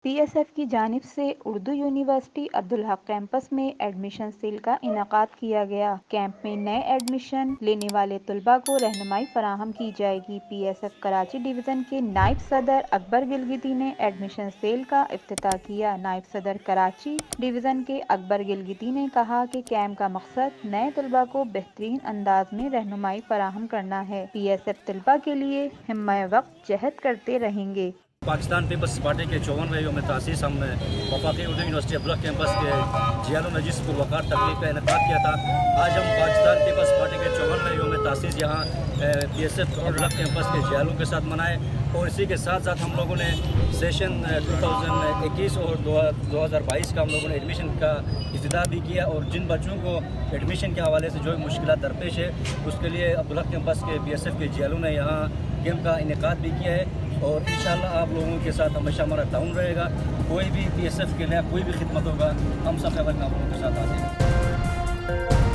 پی S F کی جانب سے اردو یونیورسٹی عبدالحق کیمپس میں ایڈمیشن سیل کا انعقاد کیا گیا۔ کیمپ میں نئے ایڈمیشن لینے والے طلباء کو رہنمائی فراہم کی جائے گی۔ P S F Karachi division کے نائب صدر اکبر گلگتی نے ایڈمیشن سیل کا افتتاح کیا۔ نائب صدر کراچی ڈویژن کے اکبر گلگتی نے کہا کہ کیمپ کا مقصد نئے طلباء کو بہترین انداز میں رہنمائی فراہم کرنا ہے۔ پی ایس ایف طلباء کے لیے ہمہ وقت جہد کرتے رہیں گے۔ پاکستان پیپلز پارٹی کے 54ویں یوم تاسیس ہم وفاقی اردو یونیورسٹی عبدالحق کیمپس کے جیلوں میں جس پروقار تقریب کا انعقاد کیا تھا، آج ہم پاکستان پیپلز پارٹی کے 54ویں یوم تاسیس یہاں P S F Abdul Haq campus کے جیلوں کے ساتھ منائے، اور اسی کے ساتھ ساتھ ہم لوگوں نے سیشن 2021 اور 2022 کا ہم لوگوں نے ایڈمیشن کا افتتاح بھی کیا، اور جن بچوں کو ایڈمیشن کے حوالے سے جو مشکلات درپیش ہے اس کے لیے عبدالحق کیمپس کے پی ایس ایف کے جیلوں نے یہاں کیمپ کا انعقاد بھی کیا ہے، اور انشاءاللہ آپ لوگوں کے ساتھ ہمیشہ ہمارا تعاون رہے گا۔ کوئی بھی پی ایس ایف کے لیے کوئی بھی خدمت ہوگا، ہم سب خبر آپ لوگوں کے ساتھ آتے ہیں۔